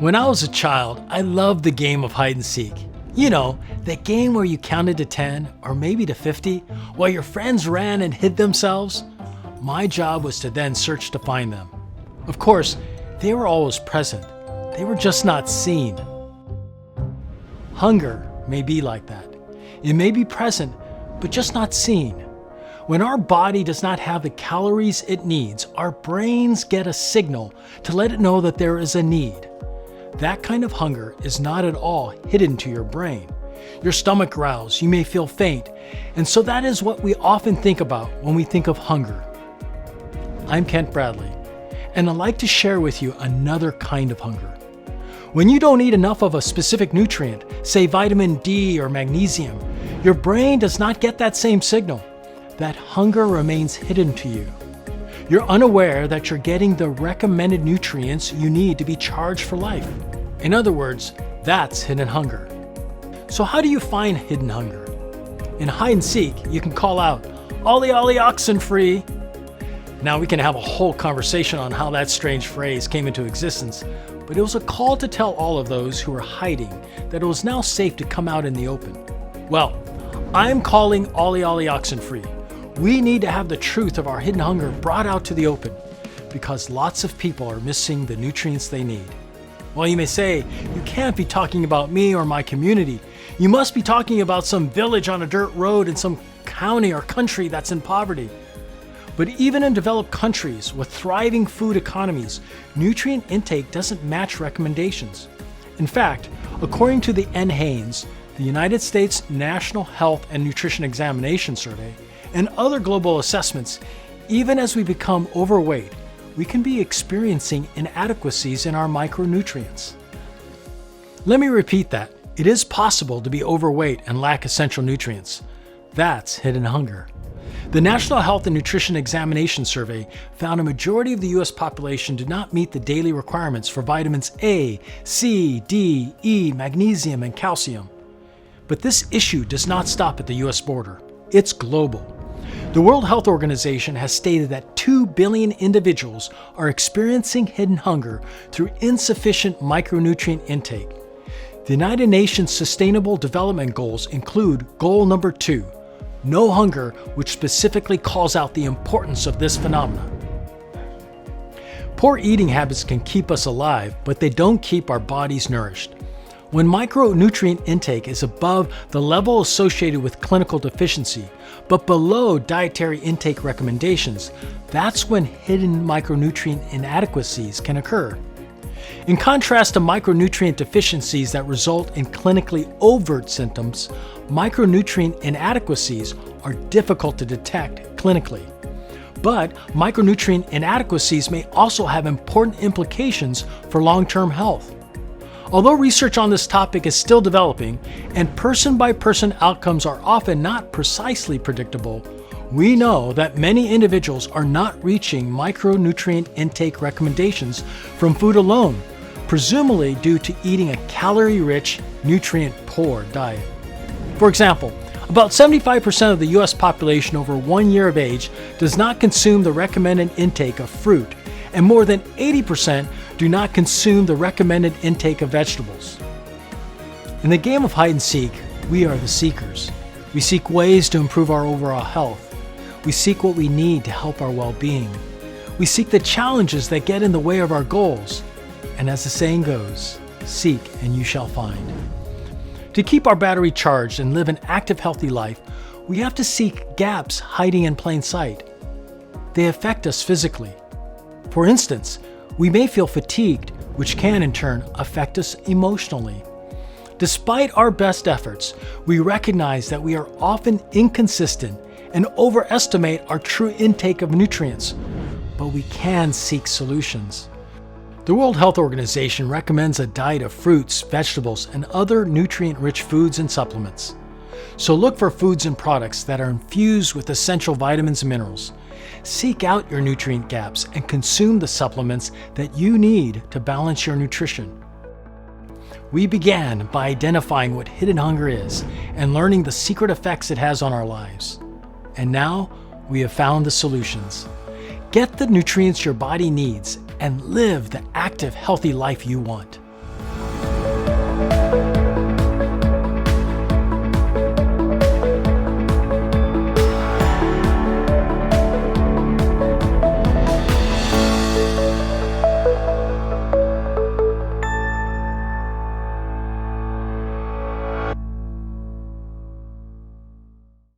When I was a child, I loved the game of hide and seek. You know, that game where you counted to 10 or maybe to 50 while your friends ran and hid themselves. My job was to then search to find them. Of course, they were always present. They were just not seen. Hunger may be like that. It may be present, but just not seen. When our body does not have the calories it needs, our brains get a signal to let it know that there is a need. That kind of hunger is not at all hidden to your brain. Your stomach growls, you may feel faint, and so that is what we often think about when we think of hunger. I'm Kent Bradley, and I'd like to share with you another kind of hunger. When you don't eat enough of a specific nutrient, say vitamin D or magnesium, your brain does not get that same signal. That hunger remains hidden to you. You're unaware that you're getting the recommended nutrients you need to be charged for life. In other words, that's hidden hunger. So how do you find hidden hunger? In hide and seek, you can call out, "Ollie, ollie, oxen free." Now we can have a whole conversation on how that strange phrase came into existence, but it was a call to tell all of those who were hiding that it was now safe to come out in the open. Well, I'm calling Ollie, ollie, oxen free. We need to have the truth of our hidden hunger brought out to the open because lots of people are missing the nutrients they need. Well, you may say, you can't be talking about me or my community. You must be talking about some village on a dirt road in some county or country that's in poverty. But even in developed countries with thriving food economies, nutrient intake doesn't match recommendations. In fact, according to the NHANES, the United States National Health and Nutrition Examination Survey, and other global assessments, even as we become overweight, we can be experiencing inadequacies in our micronutrients. Let me repeat that. It is possible to be overweight and lack essential nutrients. That's hidden hunger. The National Health and Nutrition Examination Survey found a majority of the U.S. population did not meet the daily requirements for vitamins A, C, D, E, magnesium, and calcium. But this issue does not stop at the U.S. border. It's global. The World Health Organization has stated that 2 billion individuals are experiencing hidden hunger through insufficient micronutrient intake. The United Nations Sustainable Development Goals include goal number 2, no hunger, which specifically calls out the importance of this phenomenon. Poor eating habits can keep us alive, but they don't keep our bodies nourished. When micronutrient intake is above the level associated with clinical deficiency, but below dietary intake recommendations, that's when hidden micronutrient inadequacies can occur. In contrast to micronutrient deficiencies that result in clinically overt symptoms, micronutrient inadequacies are difficult to detect clinically. But micronutrient inadequacies may also have important implications for long-term health. Although research on this topic is still developing and person-by-person outcomes are often not precisely predictable, we know that many individuals are not reaching micronutrient intake recommendations from food alone, presumably due to eating a calorie-rich, nutrient-poor diet. For example, about 75% of the U.S. population over 1 year of age does not consume the recommended intake of fruit, and more than 80% do not consume the recommended intake of vegetables. In the game of hide and seek, we are the seekers. We seek ways to improve our overall health. We seek what we need to help our well-being. We seek the challenges that get in the way of our goals. And as the saying goes, seek and you shall find. To keep our battery charged and live an active, healthy life, we have to seek gaps hiding in plain sight. They affect us physically. For instance, we may feel fatigued, which can in turn affect us emotionally. Despite our best efforts, we recognize that we are often inconsistent and overestimate our true intake of nutrients, but we can seek solutions. The World Health Organization recommends a diet of fruits, vegetables, and other nutrient-rich foods and supplements. So look for foods and products that are infused with essential vitamins and minerals. Seek out your nutrient gaps and consume the supplements that you need to balance your nutrition. We began by identifying what hidden hunger is and learning the secret effects it has on our lives. And now we have found the solutions. Get the nutrients your body needs and live the active, healthy life you want.